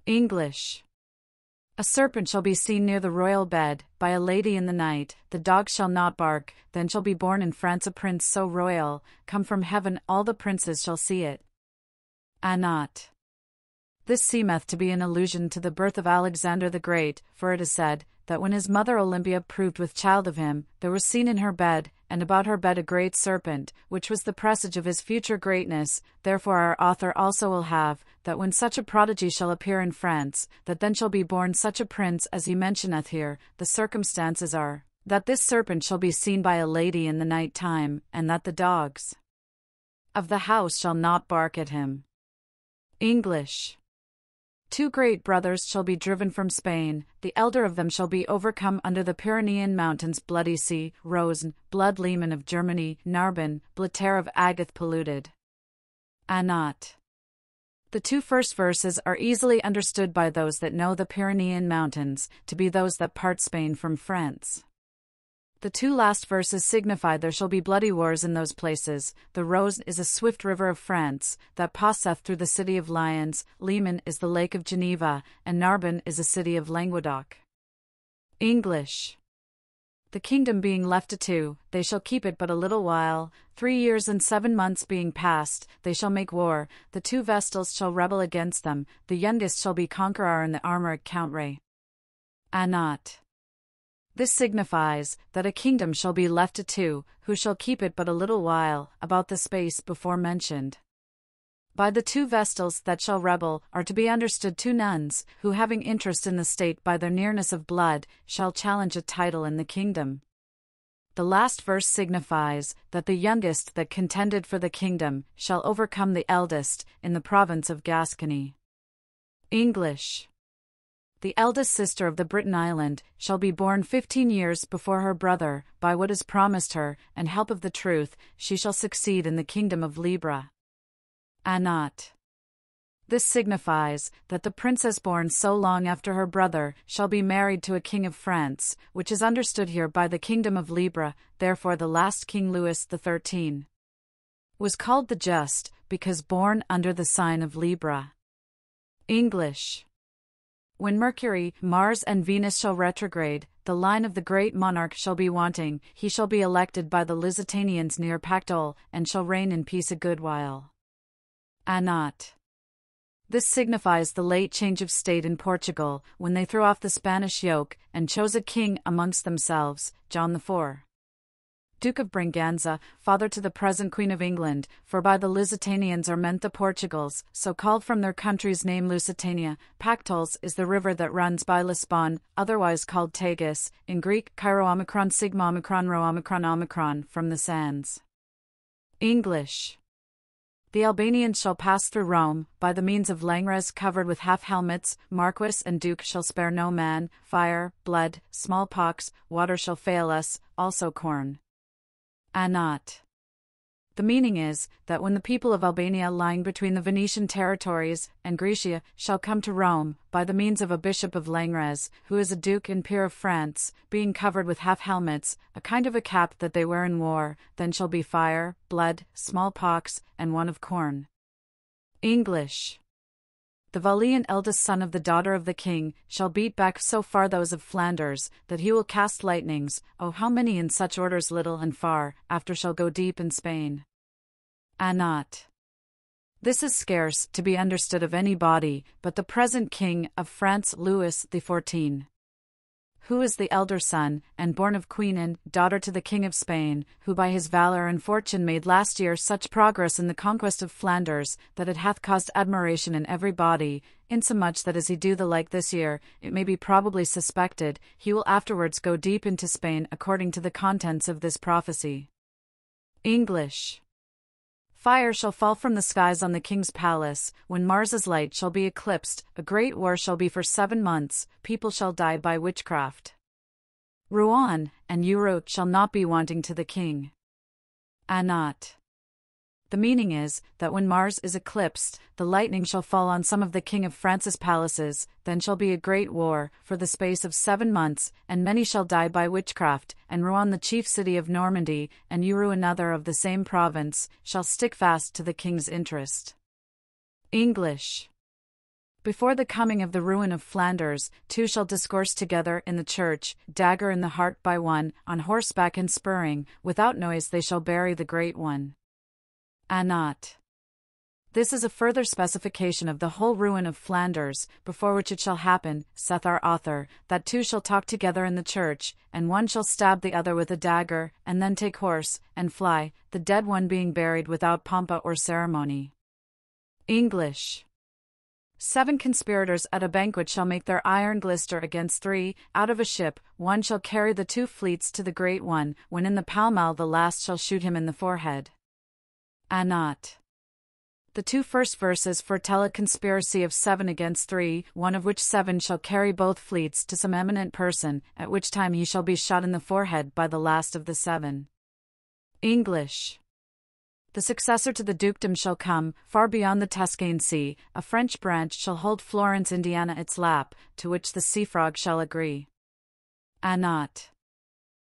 English. A serpent shall be seen near the royal bed, by a lady in the night, the dog shall not bark, then shall be born in France a prince so royal, come from heaven all the princes shall see it. Not. This seemeth to be an allusion to the birth of Alexander the Great, for it is said, that when his mother Olympia proved with child of him, there was seen in her bed, and about her bed a great serpent, which was the presage of his future greatness. Therefore our author also will have, that when such a prodigy shall appear in France, that then shall be born such a prince as he mentioneth here. The circumstances are, that this serpent shall be seen by a lady in the night time, and that the dogs of the house shall not bark at him. English. 2 great brothers shall be driven from Spain, the elder of them shall be overcome under the Pyrenean mountains, bloody sea, Rosen, blood Lehman of Germany, Narbonne, Blatter of Agath polluted. Not. The 2 first verses are easily understood by those that know the Pyrenean mountains, to be those that part Spain from France. The 2 last verses signify there shall be bloody wars in those places. The Rose is a swift river of France, that passeth through the city of Lyons, Lehman is the lake of Geneva, and Narbonne is a city of Languedoc. English. The kingdom being left to 2, they shall keep it but a little while, 3 years and 7 months being past, they shall make war, the 2 Vestals shall rebel against them, the youngest shall be conqueror in the armor at Countray. Not. This signifies, that a kingdom shall be left to 2, who shall keep it but a little while, about the space before mentioned. By the 2 Vestals that shall rebel, are to be understood 2 nuns, who having interest in the state by their nearness of blood, shall challenge a title in the kingdom. The last verse signifies, that the youngest that contended for the kingdom, shall overcome the eldest, in the province of Gascony. English. The eldest sister of the Britain Island, shall be born 15 years before her brother, by what is promised her, and help of the truth, she shall succeed in the kingdom of Libra. Not. This signifies, that the princess born so long after her brother, shall be married to a king of France, which is understood here by the kingdom of Libra. Therefore the last King Louis XIII was called the Just, because born under the sign of Libra. English. When Mercury, Mars and Venus shall retrograde, the line of the great monarch shall be wanting, he shall be elected by the Lusitanians near Pactol, and shall reign in peace a good while. Not. This signifies the late change of state in Portugal, when they threw off the Spanish yoke, and chose a king amongst themselves, John IV, Duke of Braganza, father to the present Queen of England, for by the Lusitanians are meant the Portugals, so called from their country's name Lusitania. Pactols is the river that runs by Lisbon, otherwise called Tagus, in Greek Chi Omicron Sigma Omicron Rho Omicron Omicron, from the sands. English. The Albanians shall pass through Rome, by the means of Langres covered with half-helmets, Marquis and Duke shall spare no man, fire, blood, smallpox, water shall fail us, also corn. Not. The meaning is, that when the people of Albania lying between the Venetian territories and Grecia shall come to Rome, by the means of a bishop of Langres, who is a duke and peer of France, being covered with half-helmets, a kind of a cap that they wear in war, then shall be fire, blood, smallpox, and one of corn. English. The valiant eldest son of the daughter of the king, shall beat back so far those of Flanders, that he will cast lightnings, oh how many in such orders little and far, after shall go deep in Spain. Not. This is scarce to be understood of any body, but the present king of France Louis XIV, who is the elder son, and born of Queen Anne, daughter to the King of Spain, who by his valor and fortune made last year such progress in the conquest of Flanders, that it hath caused admiration in every body, insomuch that as he do the like this year, it may be probably suspected, he will afterwards go deep into Spain according to the contents of this prophecy. English. Fire shall fall from the skies on the king's palace, when Mars's light shall be eclipsed, a great war shall be for 7 months, people shall die by witchcraft. Rouen and Uruk shall not be wanting to the king. Not. The meaning is, that when Mars is eclipsed, the lightning shall fall on some of the King of France's palaces, then shall be a great war, for the space of 7 months, and many shall die by witchcraft, and Rouen the chief city of Normandy, and Uru another of the same province, shall stick fast to the king's interest. English. Before the coming of the ruin of Flanders, two shall discourse together in the church, dagger in the heart by one, on horseback and spurring, without noise they shall bury the great one. Not. This is a further specification of the whole ruin of Flanders, before which it shall happen, saith our author, that two shall talk together in the church, and one shall stab the other with a dagger, and then take horse, and fly, the dead one being buried without pompa or ceremony. English. 7 conspirators at a banquet shall make their iron glister against 3, out of a ship, one shall carry the 2 fleets to the great one, when in the pall-mall the last shall shoot him in the forehead. Not. The 2 first verses foretell a conspiracy of 7 against 3, one of which 7 shall carry both fleets to some eminent person, at which time he shall be shot in the forehead by the last of the 7. English. The successor to the dukedom shall come, far beyond the Tuscane Sea, a French branch shall hold Florence Indiana its lap, to which the sea frog shall agree. Not.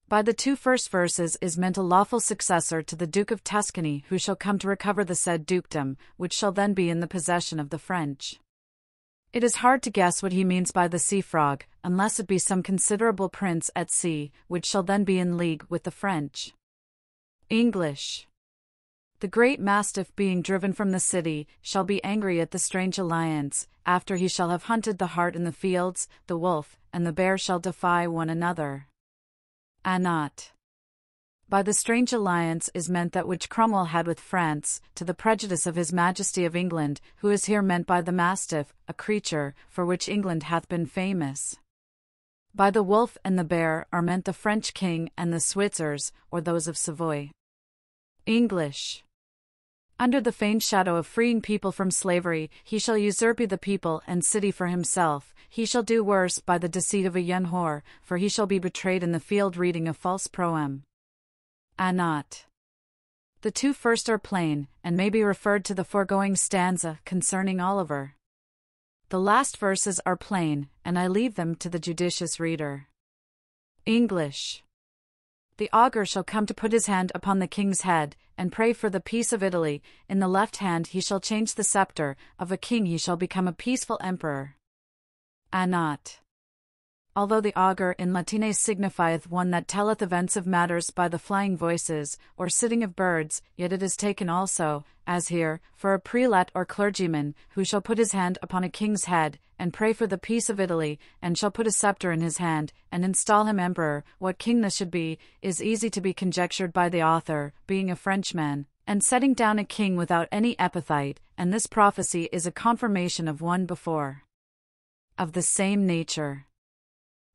By the 2 first verses is meant a lawful successor to the Duke of Tuscany who shall come to recover the said dukedom, which shall then be in the possession of the French. It is hard to guess what he means by the sea frog, unless it be some considerable prince at sea, which shall then be in league with the French. English. The great mastiff being driven from the city, shall be angry at the strange alliance, after he shall have hunted the hart in the fields, the wolf, and the bear shall defy one another. Not. By the strange alliance is meant that which Cromwell had with France, to the prejudice of his Majesty of England, who is here meant by the mastiff, a creature, for which England hath been famous. By the wolf and the bear are meant the French king and the Switzers, or those of Savoy. English. Under the feigned shadow of freeing people from slavery, he shall usurp the people and city for himself. He shall do worse by the deceit of a young whore, for he shall be betrayed in the field reading a false proem. Not. The 2 first are plain, and may be referred to the foregoing stanza concerning Oliver. The last verses are plain, and I leave them to the judicious reader. English. The augur shall come to put his hand upon the king's head, and pray for the peace of Italy. In the left hand he shall change the scepter, of a king he shall become a peaceful emperor. Not. Although the augur in Latine signifieth one that telleth events of matters by the flying voices, or sitting of birds, yet it is taken also, as here, for a prelate or clergyman, who shall put his hand upon a king's head, and pray for the peace of Italy, and shall put a scepter in his hand, and install him emperor. What king this should be, is easy to be conjectured by the author, being a Frenchman, and setting down a king without any epithet, and this prophecy is a confirmation of one before. Of the same nature.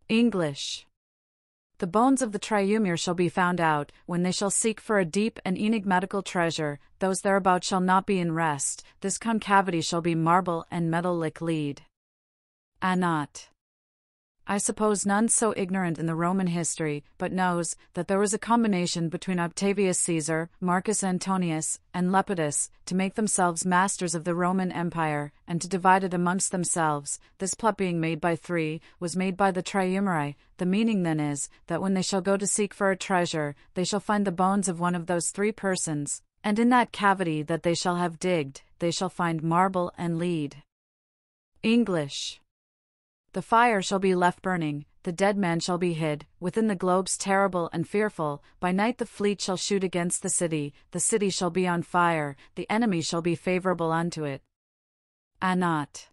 English. The bones of the triumvir shall be found out, when they shall seek for a deep and enigmatical treasure, those thereabout shall not be in rest, this concavity shall be marble and metal like lead. Not. I suppose none so ignorant in the Roman history, but knows, that there was a combination between Octavius Caesar, Marcus Antonius, and Lepidus, to make themselves masters of the Roman Empire, and to divide it amongst themselves. This plot being made by 3, was made by the triumviri. The meaning then is, that when they shall go to seek for a treasure, they shall find the bones of one of those 3 persons, and in that cavity that they shall have digged, they shall find marble and lead. English. The fire shall be left burning, the dead man shall be hid, within the globes terrible and fearful. By night the fleet shall shoot against the city shall be on fire, the enemy shall be favorable unto it. Not.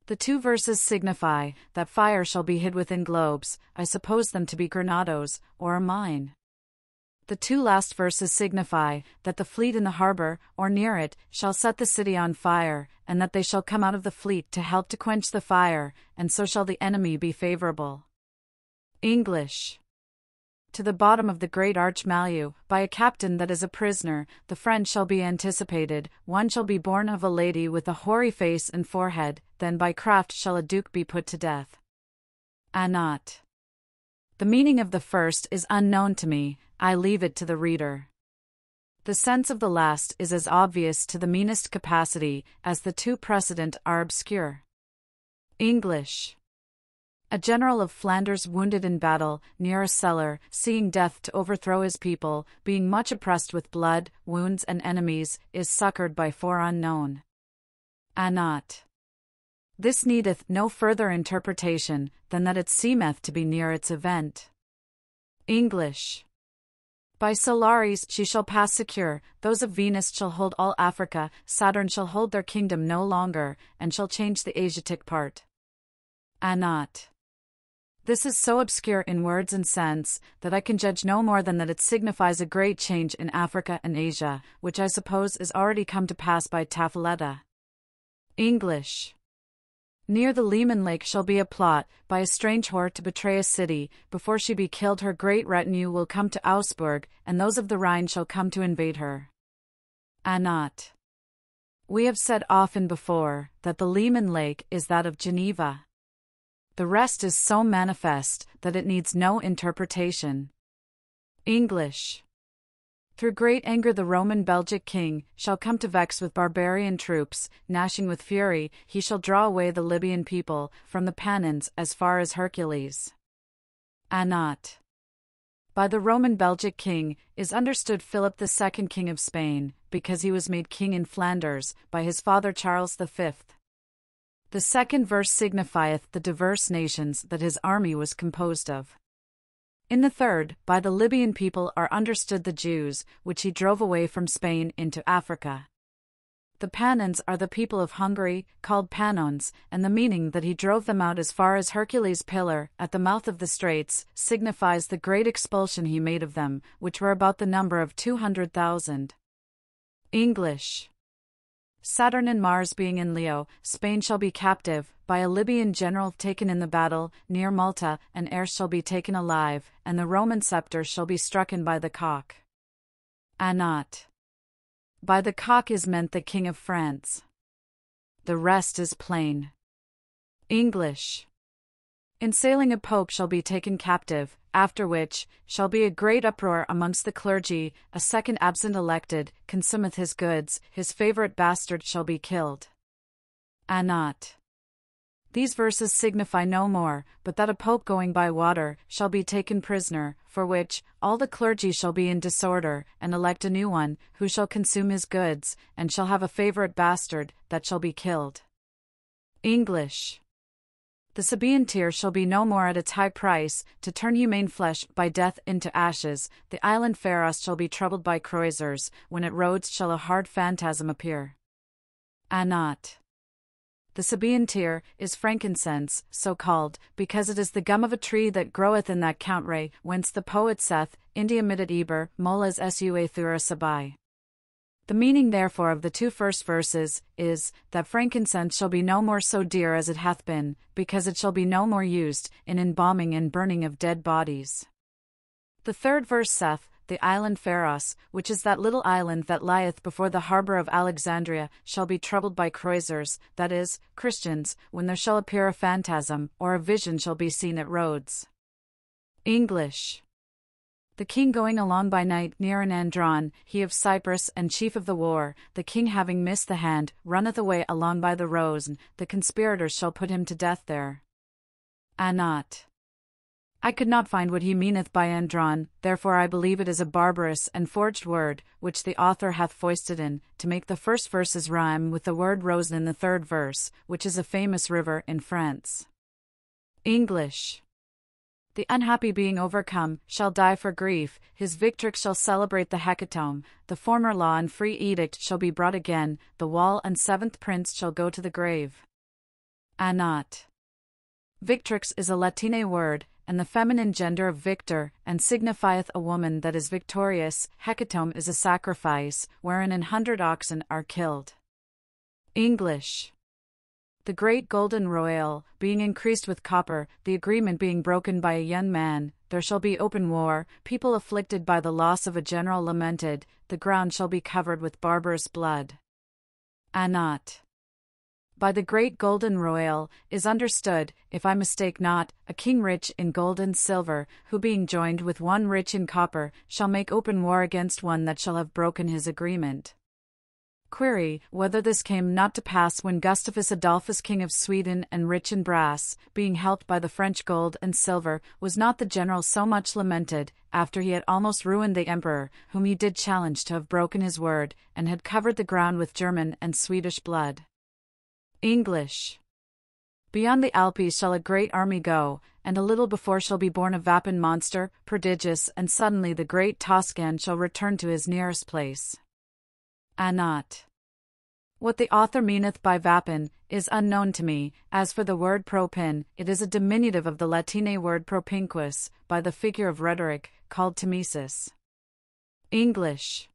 The 2 verses signify, that fire shall be hid within globes. I suppose them to be granados, or a mine. The 2 last verses signify, that the fleet in the harbor, or near it, shall set the city on fire, and that they shall come out of the fleet to help to quench the fire, and so shall the enemy be favorable. English. To the bottom of the great arch Mallew, by a captain that is a prisoner, the friend shall be anticipated, one shall be born of a lady with a hoary face and forehead, then by craft shall a duke be put to death. Not. The meaning of the first is unknown to me, I leave it to the reader. The sense of the last is as obvious to the meanest capacity, as the 2 precedent are obscure. English. A general of Flanders wounded in battle, near a cellar, seeing death to overthrow his people, being much oppressed with blood, wounds and enemies, is succored by 4 unknown. Not. This needeth no further interpretation than that it seemeth to be near its event. English. By Solaris she shall pass secure, those of Venus shall hold all Africa, Saturn shall hold their kingdom no longer, and shall change the Asiatic part. Not. This is so obscure in words and sense, that I can judge no more than that it signifies a great change in Africa and Asia, which I suppose is already come to pass by Taffiletta. English. Near the Leman Lake shall be a plot, by a strange whore to betray a city, before she be killed her great retinue will come to Augsburg, and those of the Rhine shall come to invade her. Not. We have said often before, that the Leman Lake is that of Geneva. The rest is so manifest, that it needs no interpretation. English. Through great anger the Roman Belgic king shall come to vex with barbarian troops, gnashing with fury, he shall draw away the Libyan people from the Pannons as far as Hercules. Not. By the Roman Belgic king is understood Philip II, king of Spain, because he was made king in Flanders by his father Charles V. The second verse signifieth the diverse nations that his army was composed of. In the third, by the Libyan people are understood the Jews, which he drove away from Spain into Africa. The Pannons are the people of Hungary, called Pannons, and the meaning that he drove them out as far as Hercules' Pillar, at the mouth of the straits, signifies the great expulsion he made of them, which were about the number of 200,000. English. Saturn and Mars being in Leo, Spain shall be captive, by a Libyan general taken in the battle, near Malta, and heirs shall be taken alive, and the Roman scepter shall be strucken by the cock. Not. By the cock is meant the King of France. The rest is plain. English. In sailing a pope shall be taken captive, after which shall be a great uproar amongst the clergy, a second absent elected, consumeth his goods, his favourite bastard shall be killed. Not. These verses signify no more, but that a pope going by water shall be taken prisoner, for which all the clergy shall be in disorder, and elect a new one, who shall consume his goods, and shall have a favourite bastard that shall be killed. English. The Sabaean tear shall be no more at its high price, to turn humane flesh by death into ashes, the island Pharos shall be troubled by croisers, when at Rhodes shall a hard phantasm appear. Not. The Sabaean tear is frankincense, so called, because it is the gum of a tree that groweth in that country, whence the poet saith, India mitit Eber, molas sua thura Sabai. The meaning therefore of the two first verses is, that frankincense shall be no more so dear as it hath been, because it shall be no more used in embalming and burning of dead bodies. The third verse saith, the island Pharos, which is that little island that lieth before the harbour of Alexandria, shall be troubled by croisers, that is, Christians, when there shall appear a phantasm, or a vision shall be seen at Rhodes. English. The king going along by night near an Andron, he of Cyprus and chief of the war, the king having missed the hand, runneth away along by the Rhone, the conspirators shall put him to death there. Not. I could not find what he meaneth by Andron, therefore I believe it is a barbarous and forged word, which the author hath foisted in, to make the first verses rhyme with the word Rose in the third verse, which is a famous river in France. English. The unhappy being overcome, shall die for grief, his victrix shall celebrate the hecatomb, the former law and free edict shall be brought again, the wall and seventh prince shall go to the grave. Not. Victrix is a Latine word, and the feminine gender of victor, and signifieth a woman that is victorious. Hecatomb is a sacrifice, wherein 100 oxen are killed. English. The great golden royal, being increased with copper, the agreement being broken by a young man, there shall be open war, people afflicted by the loss of a general lamented, the ground shall be covered with barbarous blood. Not. By the great golden royal is understood, if I mistake not, a king rich in gold and silver, who being joined with one rich in copper, shall make open war against one that shall have broken his agreement. Query, whether this came not to pass when Gustavus Adolphus king of Sweden and rich in brass, being helped by the French gold and silver, was not the general so much lamented, after he had almost ruined the emperor, whom he did challenge to have broken his word, and had covered the ground with German and Swedish blood. English. Beyond the Alpes shall a great army go, and a little before shall be born a vapid monster, prodigious, and suddenly the great Toscan shall return to his nearest place. Not. What the author meaneth by vapin is unknown to me. As for the word propin, it is a diminutive of the Latine word propinquus, by the figure of rhetoric, called timesis. English.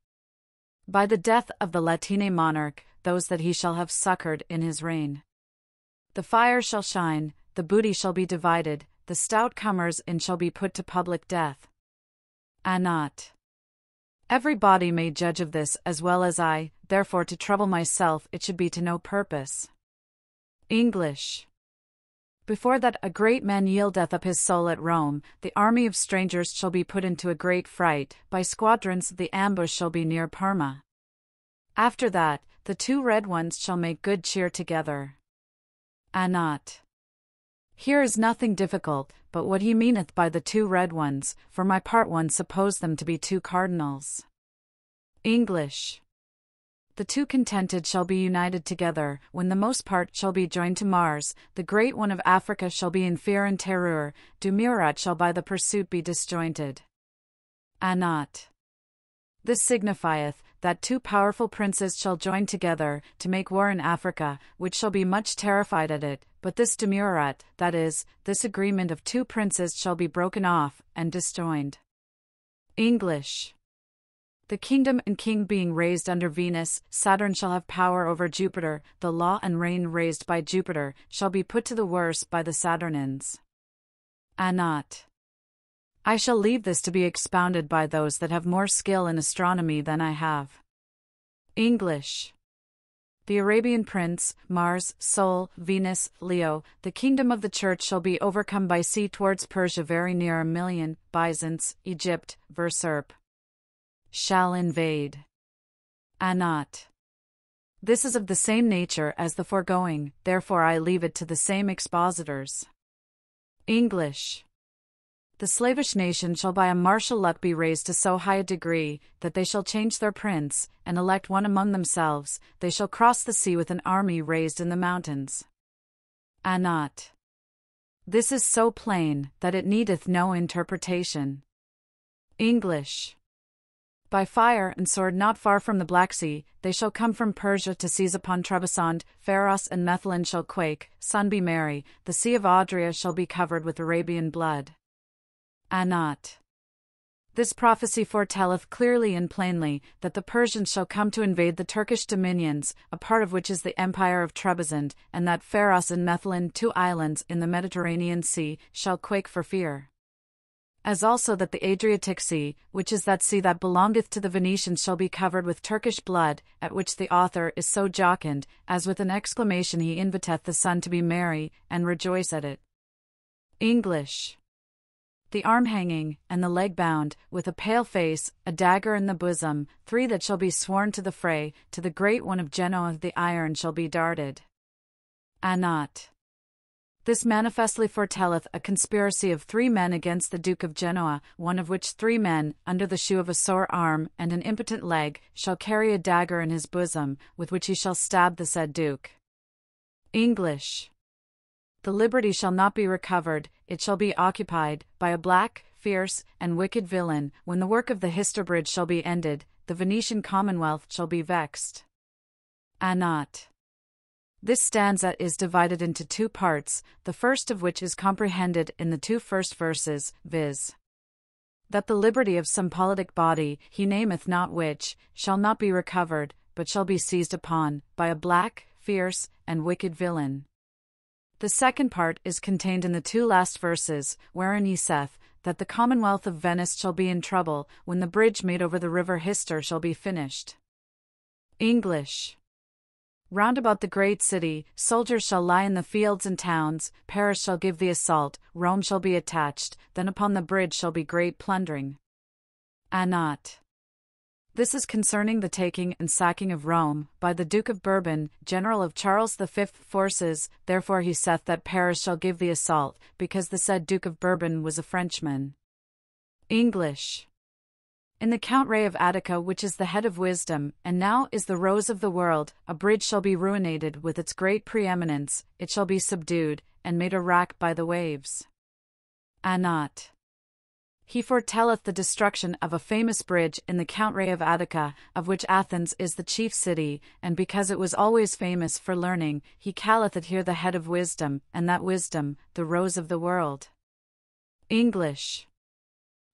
By the death of the Latine monarch, those that he shall have succored in his reign. The fire shall shine, the booty shall be divided, the stout comers in shall be put to public death. Not. Every body may judge of this as well as I, therefore to trouble myself it should be to no purpose. English. Before that a great man yieldeth up his soul at Rome, the army of strangers shall be put into a great fright, by squadrons the ambush shall be near Parma. After that, the two red ones shall make good cheer together. Not. Here is nothing difficult, but what he meaneth by the two red ones, for my part one suppose them to be two cardinals. English. The two contented shall be united together, when the most part shall be joined to Mars, the great one of Africa shall be in fear and terror, du Murat shall by the pursuit be disjointed. Not. This signifieth, that two powerful princes shall join together, to make war in Africa, which shall be much terrified at it, but this demurrat, that is, this agreement of two princes shall be broken off, and disjoined. English. The kingdom and king being raised under Venus, Saturn shall have power over Jupiter, the law and reign raised by Jupiter, shall be put to the worse by the Saturnines. Not. I shall leave this to be expounded by those that have more skill in astronomy than I have. English. The Arabian prince, Mars, Sol, Venus, Leo, the kingdom of the church shall be overcome by sea towards Persia very near 1,000,000, Byzance, Egypt, Verserp. Shall invade. Not. This is of the same nature as the foregoing, therefore I leave it to the same expositors. English. The slavish nation shall by a martial luck be raised to so high a degree, that they shall change their prince, and elect one among themselves, they shall cross the sea with an army raised in the mountains. Not. This is so plain, that it needeth no interpretation. English. By fire and sword not far from the Black Sea, they shall come from Persia to seize upon Trebizond, Pharos and Methlin shall quake, sun be merry, the sea of Adria shall be covered with Arabian blood. Not. This prophecy foretelleth clearly and plainly, that the Persians shall come to invade the Turkish dominions, a part of which is the empire of Trebizond, and that Pharos and Methlin, two islands in the Mediterranean Sea, shall quake for fear. As also that the Adriatic Sea, which is that sea that belongeth to the Venetians, shall be covered with Turkish blood, at which the author is so jocund, as with an exclamation he inviteth the sun to be merry, and rejoice at it. English. The arm hanging, and the leg bound, with a pale face, a dagger in the bosom, three that shall be sworn to the fray, to the great one of Genoa the iron shall be darted. Not. This manifestly foretelleth a conspiracy of 3 men against the Duke of Genoa, one of which 3 men, under the shoe of a sore arm and an impotent leg, shall carry a dagger in his bosom, with which he shall stab the said Duke. English. The liberty shall not be recovered, it shall be occupied, by a black, fierce, and wicked villain. When the work of the Histerbridge shall be ended, the Venetian commonwealth shall be vexed. Not. This stanza is divided into 2 parts, the first of which is comprehended in the 2 first verses, viz. That the liberty of some politic body, he nameth not which, shall not be recovered, but shall be seized upon, by a black, fierce, and wicked villain. The second part is contained in the 2 last verses, wherein he saith, that the Commonwealth of Venice shall be in trouble, when the bridge made over the river Hister shall be finished. English. Round about the great city, soldiers shall lie in the fields and towns, Paris shall give the assault, Rome shall be attached, then upon the bridge shall be great plundering. Not. This is concerning the taking and sacking of Rome, by the Duke of Bourbon, general of Charles V forces, therefore he saith that Paris shall give the assault, because the said Duke of Bourbon was a Frenchman. English. In the Count Ray of Attica, which is the head of wisdom, and now is the rose of the world, a bridge shall be ruinated with its great preeminence, it shall be subdued, and made a wrack by the waves. Not. He foretelleth the destruction of a famous bridge in the country of Attica, of which Athens is the chief city, and because it was always famous for learning, he calleth it here the head of wisdom, and that wisdom, the rose of the world. English.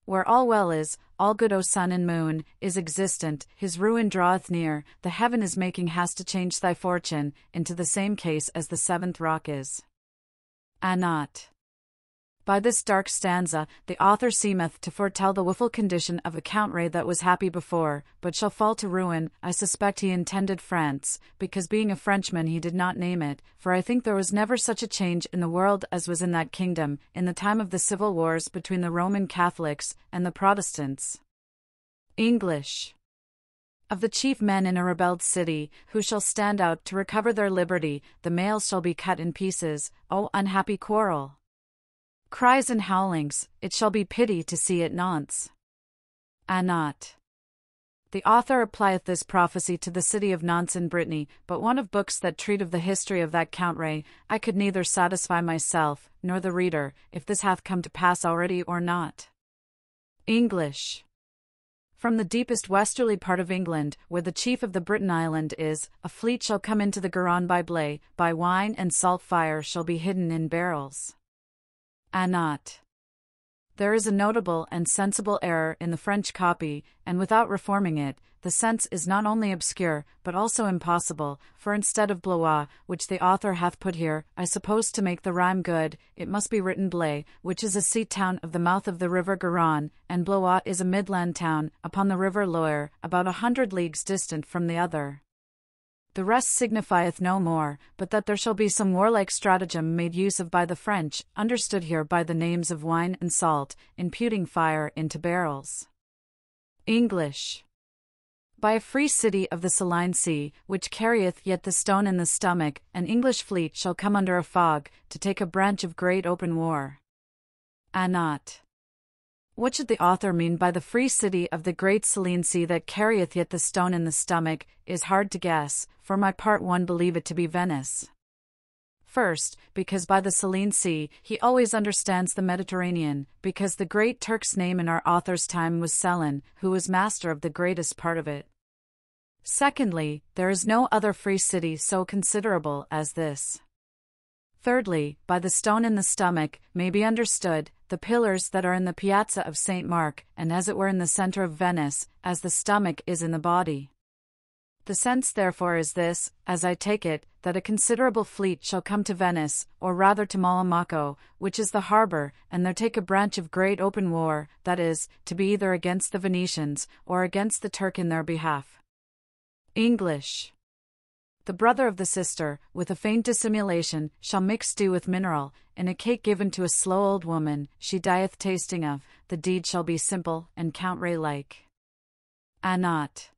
Where all well is, all good, O sun and moon, is existent, his ruin draweth near, the heaven is making haste to change thy fortune, into the same case as the seventh rock is. Not. By this dark stanza, the author seemeth to foretell the woeful condition of a country that was happy before, but shall fall to ruin. I suspect he intended France, because being a Frenchman he did not name it, for I think there was never such a change in the world as was in that kingdom, in the time of the civil wars between the Roman Catholics and the Protestants. English. Of the chief men in a rebelled city, who shall stand out to recover their liberty, the males shall be cut in pieces. O unhappy quarrel! Cries and howlings, it shall be pity to see it nonce. Not. The author applieth this prophecy to the city of Nantes in Brittany, but one of books that treat of the history of that country, I could neither satisfy myself, nor the reader, if this hath come to pass already or not. English. From the deepest westerly part of England, where the chief of the Britain island is, a fleet shall come into the Garonne by Blay, by wine and salt fire shall be hidden in barrels. Not. There is a notable and sensible error in the French copy, and without reforming it, the sense is not only obscure, but also impossible, for instead of Blois, which the author hath put here, I suppose to make the rhyme good, it must be written Blay, which is a sea town of the mouth of the river Garonne, and Blois is a midland town, upon the river Loire, about 100 leagues distant from the other. The rest signifieth no more, but that there shall be some warlike stratagem made use of by the French, understood here by the names of wine and salt, imputing fire into barrels. English. By a free city of the Saline Sea, which carrieth yet the stone in the stomach, an English fleet shall come under a fog, to take a branch of great open war. Not. What should the author mean by the free city of the great Saline Sea that carrieth yet the stone in the stomach, is hard to guess, for my part one believe it to be Venice. First, because by the Saline Sea, he always understands the Mediterranean, because the great Turk's name in our author's time was Selim, who was master of the greatest part of it. Secondly, there is no other free city so considerable as this. Thirdly, by the stone in the stomach, may be understood, the pillars that are in the piazza of St. Mark, and as it were in the center of Venice, as the stomach is in the body. The sense therefore is this, as I take it, that a considerable fleet shall come to Venice, or rather to Malamaco, which is the harbor, and there take a branch of great open war, that is, to be either against the Venetians, or against the Turk in their behalf. English. The brother of the sister, with a faint dissimulation, shall mix stew with mineral, in a cake given to a slow old woman, she dieth tasting of, the deed shall be simple, and country-like. Not.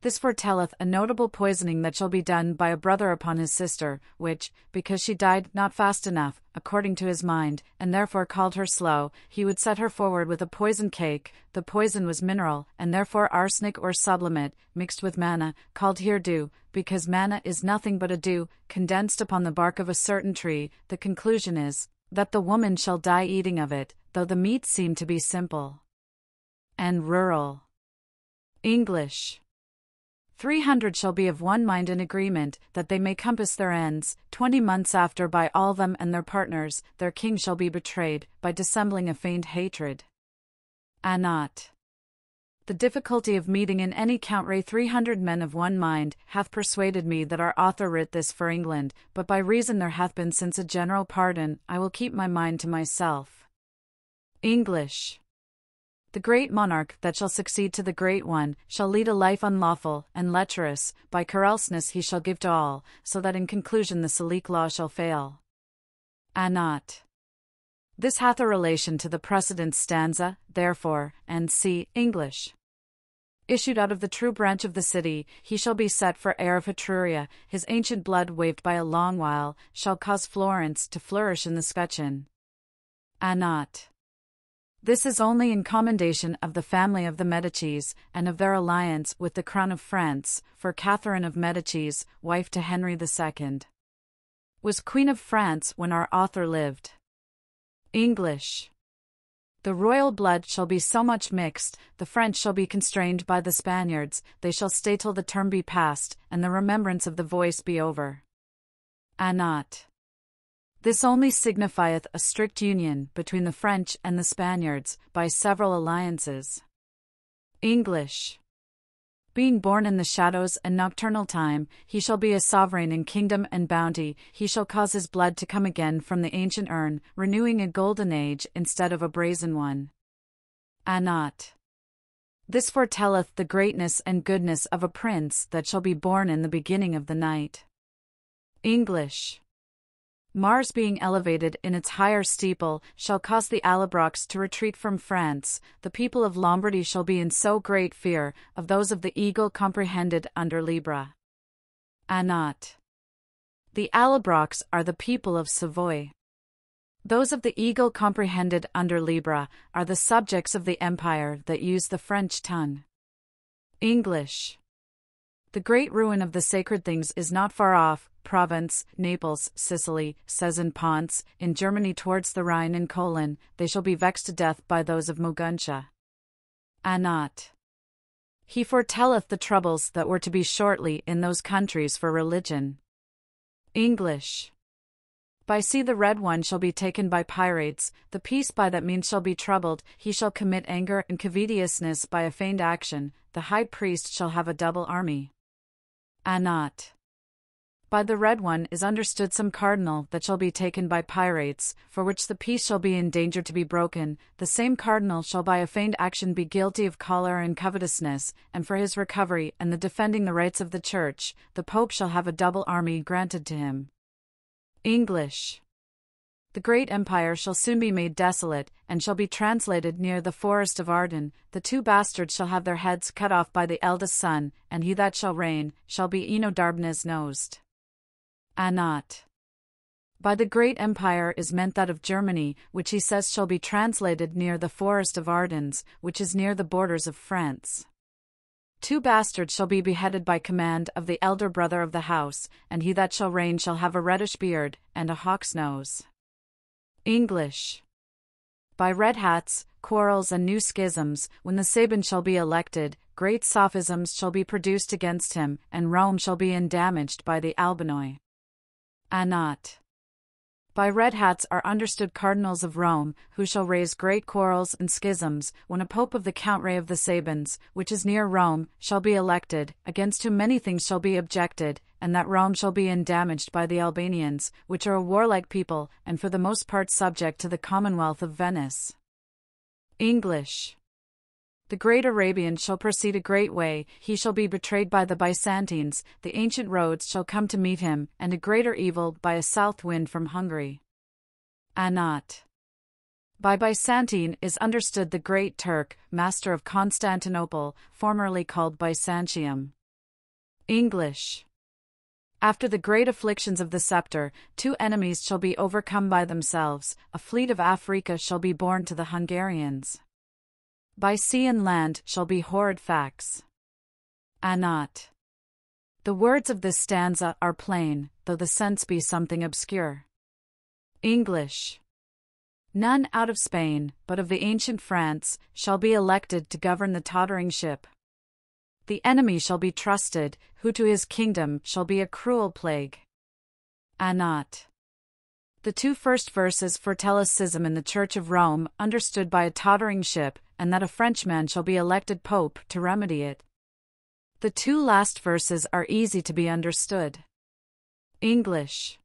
This foretelleth a notable poisoning that shall be done by a brother upon his sister, which, because she died not fast enough, according to his mind, and therefore called her slow, he would set her forward with a poisoned cake. The poison was mineral, and therefore arsenic or sublimate, mixed with manna, called here dew, because manna is nothing but a dew, condensed upon the bark of a certain tree. The conclusion is, that the woman shall die eating of it, though the meat seem to be simple and rural. English. 300 shall be of one mind in agreement, that they may compass their ends. 20 months after by all them and their partners, their king shall be betrayed, by dissembling a feigned hatred. Not. The difficulty of meeting in any country 300 men of one mind, hath persuaded me that our author writ this for England, but by reason there hath been since a general pardon, I will keep my mind to myself. English. The great monarch that shall succeed to the great one, shall lead a life unlawful and lecherous, by carelessness he shall give to all, so that in conclusion the Salique law shall fail. Not. This hath a relation to the precedent stanza, therefore, and see, English. Issued out of the true branch of the city, he shall be set for heir of Etruria, his ancient blood waved by a long while, shall cause Florence to flourish in the scutcheon. Not. This is only in commendation of the family of the Medicis, and of their alliance with the crown of France, for Catherine of Medicis, wife to Henry II. Was Queen of France when our author lived. English. The royal blood shall be so much mixed, the French shall be constrained by the Spaniards, they shall stay till the term be past, and the remembrance of the voice be over. Not. This only signifieth a strict union between the French and the Spaniards, by several alliances. English. Being born in the shadows and nocturnal time, he shall be a sovereign in kingdom and bounty, he shall cause his blood to come again from the ancient urn, renewing a golden age instead of a brazen one. Not. This foretelleth the greatness and goodness of a prince that shall be born in the beginning of the night. English. Mars being elevated in its higher steeple, shall cause the Allobrocs to retreat from France, the people of Lombardy shall be in so great fear, of those of the eagle comprehended under Libra. Not. The Allobrocs are the people of Savoy. Those of the eagle comprehended under Libra, are the subjects of the empire that use the French tongue. English. The great ruin of the sacred things is not far off, Provence, Naples, Sicily, says in Ponce, in Germany towards the Rhine and Colon, they shall be vexed to death by those of Moguntia. Not. He foretelleth the troubles that were to be shortly in those countries for religion. English. By sea the Red One shall be taken by pirates, the peace by that means shall be troubled, he shall commit anger and covetousness by a feigned action, the high priest shall have a double army. Not. By the Red One is understood some cardinal that shall be taken by pirates, for which the peace shall be in danger to be broken, the same cardinal shall by a feigned action be guilty of choler and covetousness, and for his recovery and the defending the rights of the Church, the Pope shall have a double army granted to him. English. The great empire shall soon be made desolate, and shall be translated near the forest of Arden, the two bastards shall have their heads cut off by the eldest son, and he that shall reign, shall be Enodarbnez-nosed. Not. By the great empire is meant that of Germany, which he says shall be translated near the forest of Ardennes, which is near the borders of France. Two bastards shall be beheaded by command of the elder brother of the house, and he that shall reign shall have a reddish beard, and a hawk's nose. English. By red hats, quarrels and new schisms, when the Sabine shall be elected, great sophisms shall be produced against him, and Rome shall be endamaged by the Albinoi. Not. By red hats are understood cardinals of Rome, who shall raise great quarrels and schisms, when a pope of the country of the Sabines, which is near Rome, shall be elected, against whom many things shall be objected, and that Rome shall be endamaged by the Albanians, which are a warlike people, and for the most part subject to the Commonwealth of Venice. English. The great Arabian shall proceed a great way, he shall be betrayed by the Byzantines, the ancient roads shall come to meet him, and a greater evil by a south wind from Hungary. Not. By Byzantine is understood the great Turk, master of Constantinople, formerly called Byzantium. English. After the great afflictions of the scepter, two enemies shall be overcome by themselves, a fleet of Africa shall be born to the Hungarians. By sea and land shall be horrid facts. Not. The words of this stanza are plain, though the sense be something obscure. English. None out of Spain, but of the ancient France, shall be elected to govern the tottering ship. The enemy shall be trusted, who to his kingdom shall be a cruel plague. Not. The two first verses foretell a schism in the Church of Rome, understood by a tottering ship, and that a Frenchman shall be elected pope to remedy it. The two last verses are easy to be understood. English.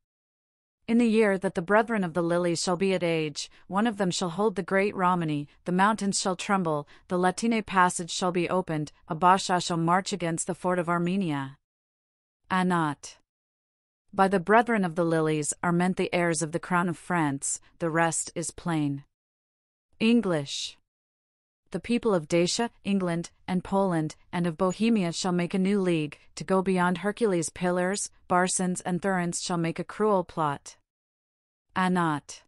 In the year that the brethren of the lilies shall be at age, one of them shall hold the great Romany, the mountains shall tremble, the Latine passage shall be opened, a Basha shall march against the fort of Armenia. Not. By the brethren of the lilies are meant the heirs of the crown of France, the rest is plain. English. The people of Dacia, England, and Poland, and of Bohemia shall make a new league, to go beyond Hercules' pillars, Barsins and Thurins shall make a cruel plot. Not.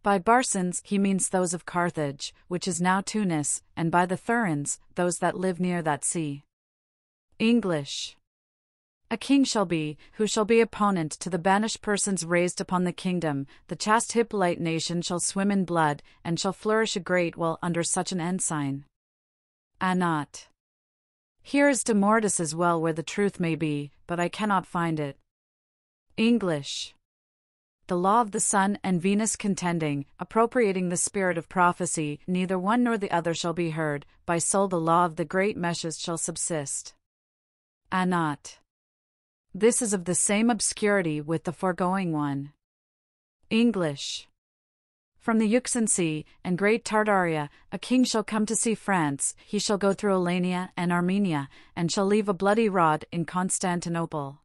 By Barsins he means those of Carthage, which is now Tunis, and by the Thurins, those that live near that sea. English. A king shall be, who shall be opponent to the banished persons raised upon the kingdom. The chaste Hippolyte nation shall swim in blood, and shall flourish a great while under such an ensign. Not. Here is de mortis as well where the truth may be, but I cannot find it. English. The law of the sun and Venus contending, appropriating the spirit of prophecy, neither one nor the other shall be heard, by soul the law of the great meshes shall subsist. Not. This is of the same obscurity with the foregoing one. English. From the Euxine Sea and Great Tartaria, a king shall come to see France. He shall go through Alania and Armenia, and shall leave a bloody rod in Constantinople.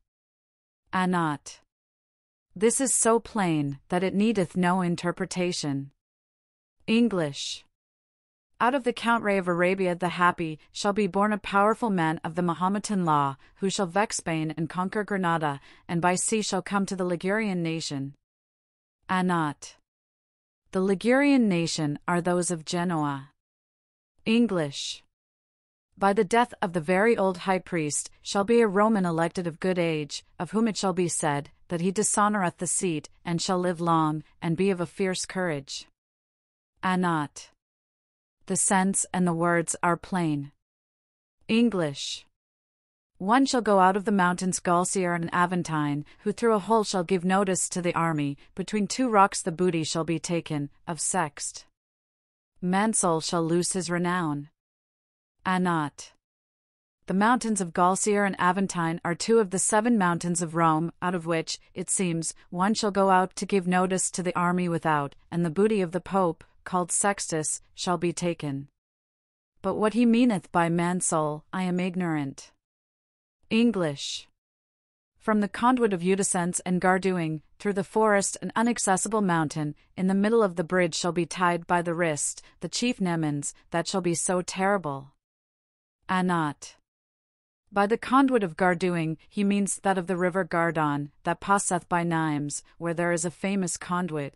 Not. This is so plain that it needeth no interpretation. English. Out of the Count Ray of Arabia the Happy shall be born a powerful man of the Mahometan law, who shall vex Spain and conquer Granada, and by sea shall come to the Ligurian nation. Not. The Ligurian nation are those of Genoa. English. By the death of the very old high priest shall be a Roman elected of good age, of whom it shall be said, that he dishonoureth the seat, and shall live long, and be of a fierce courage. Not. The sense and the words are plain. English. One shall go out of the mountains Garencières and Aventine, who through a hole shall give notice to the army, between two rocks the booty shall be taken, of sext. Mansoul shall lose his renown. Not. The mountains of Garencières and Aventine are two of the 7 mountains of Rome, out of which, it seems, one shall go out to give notice to the army without, and the booty of the Pope, called Sextus, shall be taken. But what he meaneth by mansoul, I am ignorant. English. From the conduit of Udicence and Gardouing, through the forest and unaccessible mountain, in the middle of the bridge shall be tied by the wrist, the chief Nemens, that shall be so terrible. Not. By the conduit of Gardouing, he means that of the river Gardon, that passeth by Nimes, where there is a famous conduit.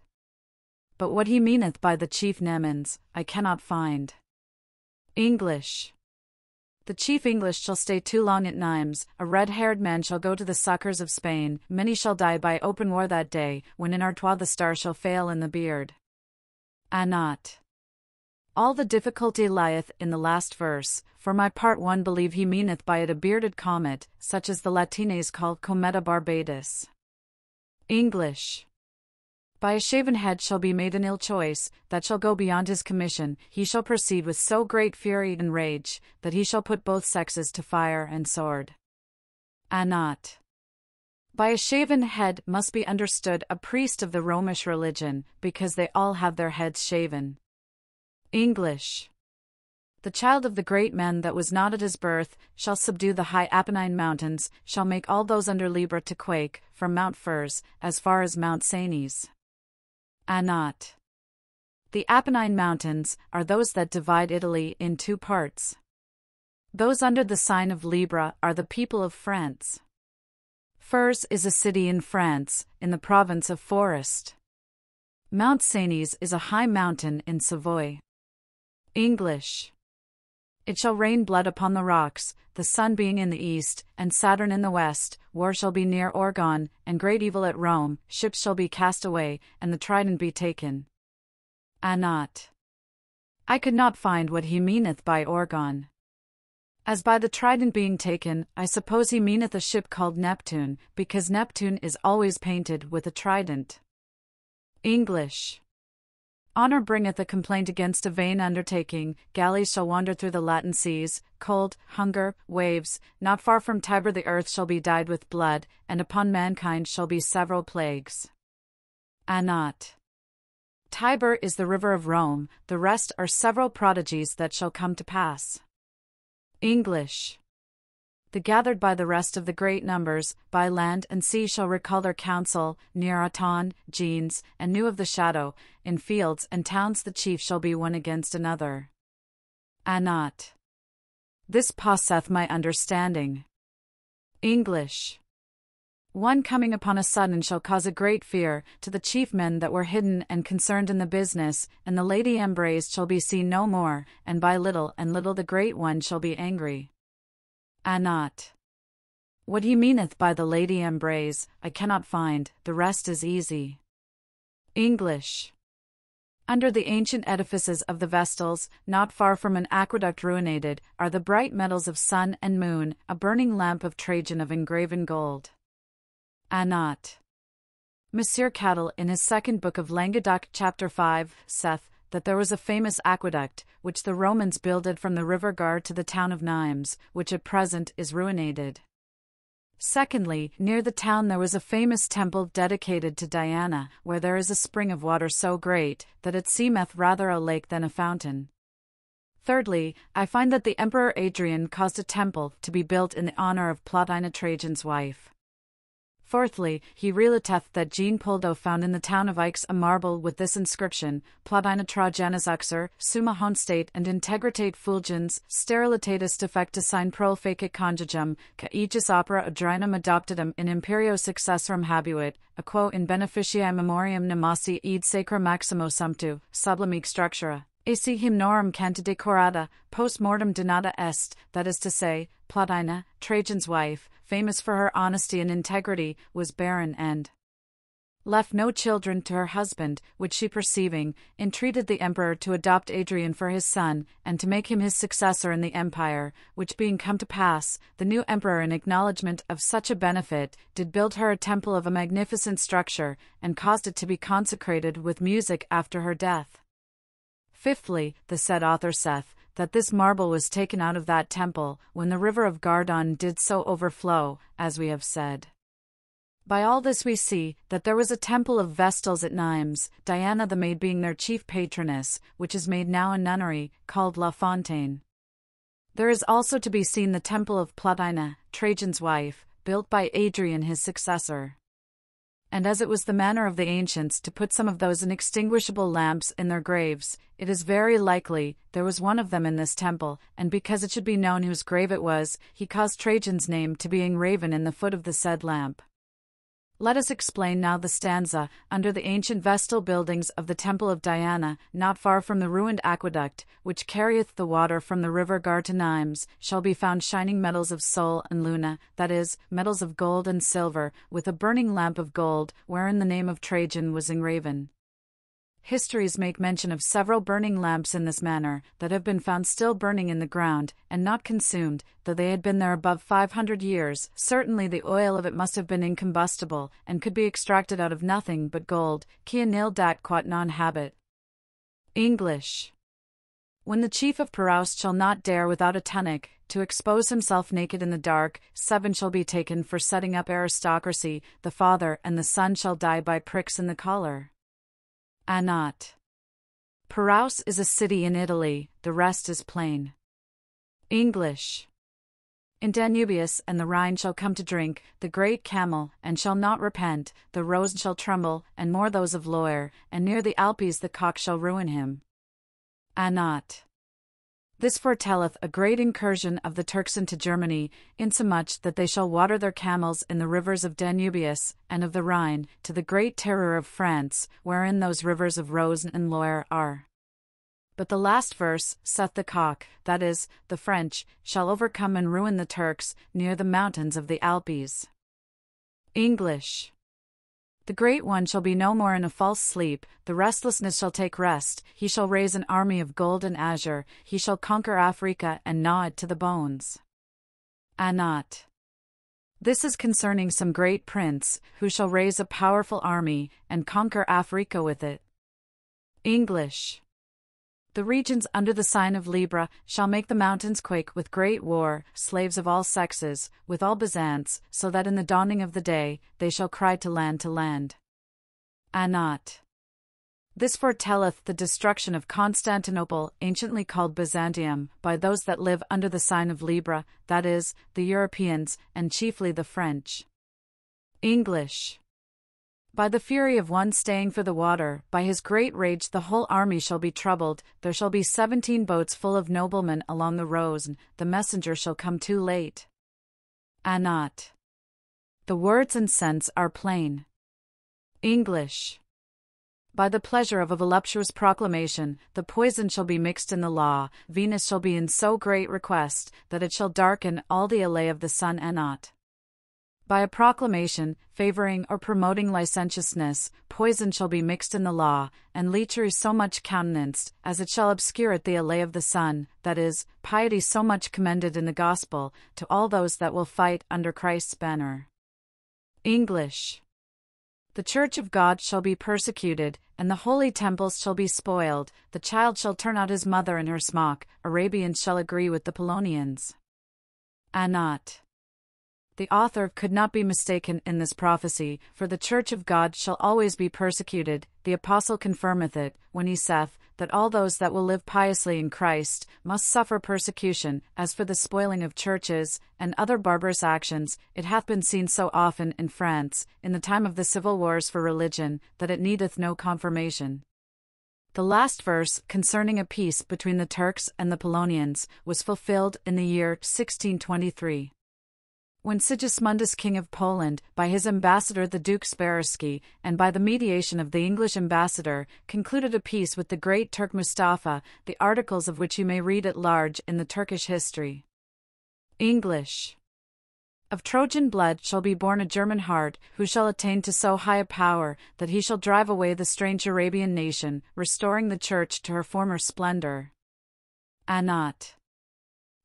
But what he meaneth by the chief Nemens, I cannot find. English. The chief English shall stay too long at Nimes, a red-haired man shall go to the succours of Spain, many shall die by open war that day, when in Artois the star shall fail in the beard. Not. All the difficulty lieth in the last verse. For my part one believe he meaneth by it a bearded comet, such as the Latines call Cometa Barbatus. English. By a shaven head shall be made an ill choice, that shall go beyond his commission, he shall proceed with so great fury and rage, that he shall put both sexes to fire and sword. Not. By a shaven head must be understood a priest of the Romish religion, because they all have their heads shaven. English. The child of the great man that was not at his birth, shall subdue the high Apennine mountains, shall make all those under Libra to quake, from Mount Furs, as far as Mount Cenis. Not. The Apennine mountains are those that divide Italy in 2 parts. Those under the sign of Libra are the people of France. Furs is a city in France, in the province of Forest. Mount Cenis is a high mountain in Savoy. English. It shall rain blood upon the rocks, the sun being in the east, and Saturn in the west, war shall be near Orgon, and great evil at Rome, ships shall be cast away, and the trident be taken. Not. I could not find what he meaneth by Orgon. As by the trident being taken, I suppose he meaneth a ship called Neptune, because Neptune is always painted with a trident. English. Honor bringeth a complaint against a vain undertaking, galleys shall wander through the Latin seas, cold, hunger, waves, not far from Tiber the earth shall be dyed with blood, and upon mankind shall be several plagues. Not. Tiber is the river of Rome, the rest are several prodigies that shall come to pass. English. The gathered by the rest of the great numbers, by land and sea shall recall their counsel, near Auton, Genes, and knew of the shadow, in fields and towns the chief shall be one against another. Not. This passeth my understanding. English. One coming upon a sudden shall cause a great fear to the chief men that were hidden and concerned in the business, and the lady embraced shall be seen no more, and by little and little the great one shall be angry. Not. What he meaneth by the Lady Embrace, I cannot find, the rest is easy. English. Under the ancient edifices of the Vestals, not far from an aqueduct ruinated, are the bright metals of sun and moon, a burning lamp of Trajan of engraven gold. Anat. Monsieur Cattle in his second book of Languedoc chapter 5, saith, that there was a famous aqueduct, which the Romans builded from the river Gard to the town of Nimes, which at present is ruinated. Secondly, near the town there was a famous temple dedicated to Diana, where there is a spring of water so great, that it seemeth rather a lake than a fountain. Thirdly, I find that the Emperor Adrian caused a temple to be built in the honor of Plotina Trajan's wife. Fourthly, he relateth that Jean Poldo found in the town of Aix a marble with this inscription, Plotina Trajanus uxor, summa honstate and integritate fulgens, sterilitatis defecta sine prolfecit conjugum, ca aegis opera adrinum adoptedum in imperio successorum habuit, a quo in beneficiae memoriam namasi id sacra maximo sumptu, sublimique structura. AC hymnorum canta decorata, post mortem donata est, that is to say, Plotina, Trajan's wife, famous for her honesty and integrity, was barren and left no children to her husband, which she perceiving, entreated the emperor to adopt Adrian for his son, and to make him his successor in the empire, which being come to pass, the new emperor in acknowledgment of such a benefit, did build her a temple of a magnificent structure, and caused it to be consecrated with music after her death. Fifthly, the said author saith, that this marble was taken out of that temple, when the river of Gardon did so overflow, as we have said. By all this we see, that there was a temple of Vestals at Nimes, Diana the maid being their chief patroness, which is made now a nunnery, called La Fontaine. There is also to be seen the temple of Plotina, Trajan's wife, built by Adrian his successor. And as it was the manner of the ancients to put some of those inextinguishable lamps in their graves, it is very likely there was one of them in this temple, and because it should be known whose grave it was, he caused Trajan's name to be engraven in the foot of the said lamp. Let us explain now the stanza, under the ancient Vestal buildings of the Temple of Diana, not far from the ruined aqueduct, which carrieth the water from the river Gard to Nimes, shall be found shining metals of Sol and Luna, that is, metals of gold and silver, with a burning lamp of gold, wherein the name of Trajan was engraven. Histories make mention of several burning lamps in this manner, that have been found still burning in the ground, and not consumed, though they had been there above 500 years. Certainly the oil of it must have been incombustible, and could be extracted out of nothing but gold, quia nil dat quot non habet. English. When the chief of Piroust shall not dare without a tunic, to expose himself naked in the dark, 7 shall be taken for setting up aristocracy, the father and the son shall die by pricks in the collar. Anat. Piroust is a city in Italy, the rest is plain. English. In Danubius and the Rhine shall come to drink, the great camel, and shall not repent, the Rhone shall tremble, and more those of Loire, and near the Alpes the cock shall ruin him. Anat. This foretelleth a great incursion of the Turks into Germany, insomuch that they shall water their camels in the rivers of Danubius, and of the Rhine, to the great terror of France, wherein those rivers of Rhone and Loire are. But the last verse, saith the cock, that is, the French, shall overcome and ruin the Turks, near the mountains of the Alpes. English. The great one shall be no more in a false sleep, the restlessness shall take rest, he shall raise an army of gold and azure, he shall conquer Africa and gnaw it to the bones. Anat. This is concerning some great prince, who shall raise a powerful army, and conquer Africa with it. English. The regions under the sign of Libra shall make the mountains quake with great war, slaves of all sexes, with all Byzants, so that in the dawning of the day, they shall cry to land. Anat. This foretelleth the destruction of Constantinople, anciently called Byzantium, by those that live under the sign of Libra, that is, the Europeans, and chiefly the French. English. By the fury of one staying for the water, by his great rage the whole army shall be troubled, there shall be 17 boats full of noblemen along the Rhone, the messenger shall come too late. Anat. The words and sense are plain. English. By the pleasure of a voluptuous proclamation, the poison shall be mixed in the law, Venus shall be in so great request, that it shall darken all the allay of the sun. Anat. By a proclamation, favoring or promoting licentiousness, poison shall be mixed in the law, and lechery so much countenanced, as it shall obscure it the allay of the sun, that is, piety so much commended in the gospel, to all those that will fight under Christ's banner. English. The church of God shall be persecuted, and the holy temples shall be spoiled, the child shall turn out his mother in her smock, Arabians shall agree with the Polonians. Not. The author could not be mistaken in this prophecy, for the church of God shall always be persecuted. The apostle confirmeth it, when he saith, that all those that will live piously in Christ must suffer persecution. As for the spoiling of churches, and other barbarous actions, it hath been seen so often in France, in the time of the civil wars for religion, that it needeth no confirmation. The last verse, concerning a peace between the Turks and the Polonians, was fulfilled in the year 1623. When Sigismundus, king of Poland, by his ambassador the Duke Sparrowski, and by the mediation of the English ambassador, concluded a peace with the great Turk Mustafa, the articles of which you may read at large in the Turkish history. English. Of Trojan blood shall be born a German heart, who shall attain to so high a power, that he shall drive away the strange Arabian nation, restoring the church to her former splendor. Not.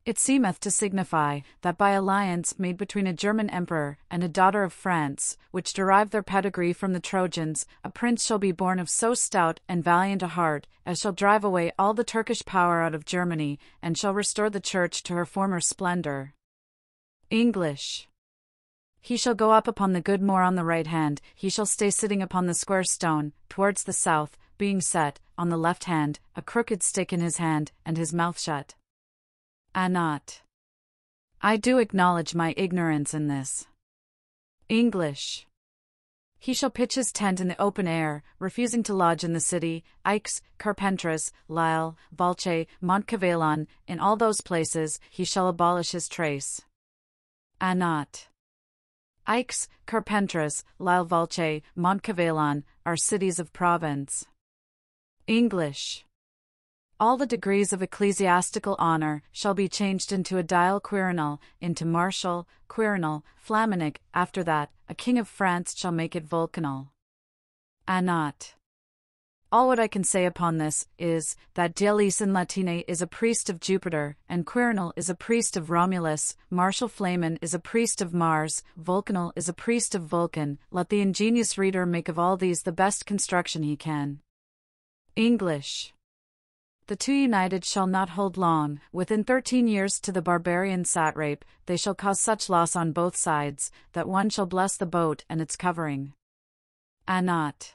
It seemeth to signify, that by alliance made between a German emperor and a daughter of France, which derive their pedigree from the Trojans, a prince shall be born of so stout and valiant a heart, as shall drive away all the Turkish power out of Germany, and shall restore the church to her former splendor. English. He shall go up upon the good moor on the right hand, he shall stay sitting upon the square stone, towards the south, being set, on the left hand, a crooked stick in his hand, and his mouth shut. Not. I do acknowledge my ignorance in this. English. He shall pitch his tent in the open air, refusing to lodge in the city, Aix, Carpentras, Lille, Valche, Montcavellon, in all those places, he shall abolish his trace. Not. Aix, Carpentras, Lille, Valche, Montcavellon, are cities of province. English. All the degrees of ecclesiastical honor shall be changed into a dial quirinal, into marshal, quirinal, flaminic. After that, a king of France shall make it vulcanal. Not. All what I can say upon this is, that Dialis in Latine is a priest of Jupiter, and quirinal is a priest of Romulus, marshal Flamen is a priest of Mars, vulcanal is a priest of Vulcan. Let the ingenious reader make of all these the best construction he can. English. The two united shall not hold long, within 13 years to the barbarian satrap, they shall cause such loss on both sides, that one shall bless the boat and its covering. Not.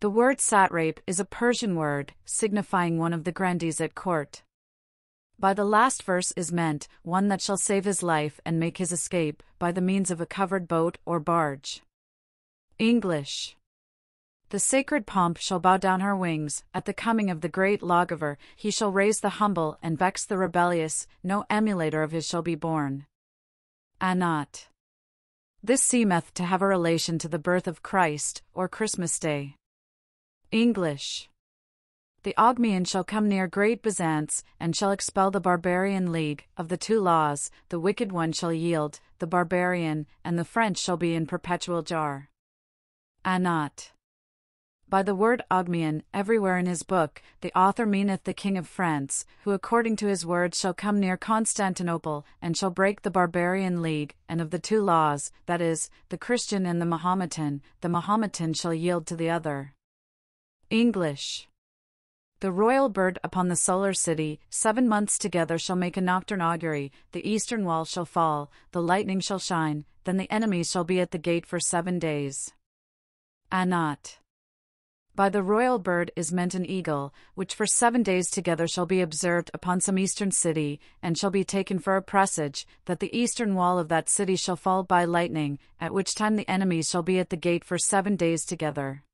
The word satrap is a Persian word, signifying one of the grandees at court. By the last verse is meant, one that shall save his life and make his escape, by the means of a covered boat or barge. English. The sacred pomp shall bow down her wings, at the coming of the great lawgiver, he shall raise the humble and vex the rebellious, no emulator of his shall be born. Not. This seemeth to have a relation to the birth of Christ, or Christmas Day. English. The Ogmian shall come near Great Byzance, and shall expel the barbarian league. Of the two laws, the wicked one shall yield, the barbarian, and the French shall be in perpetual jar. Not. By the word Ogmian, everywhere in his book, the author meaneth the king of France, who according to his words shall come near Constantinople, and shall break the barbarian league. And of the two laws, that is, the Christian and the Mahometan shall yield to the other. English. The royal bird upon the solar city, 7 months together shall make a nocturne augury, the eastern wall shall fall, the lightning shall shine, then the enemies shall be at the gate for 7 days. Not. By the royal bird is meant an eagle, which for 7 days together shall be observed upon some eastern city, and shall be taken for a presage, that the eastern wall of that city shall fall by lightning, at which time the enemies shall be at the gate for 7 days together.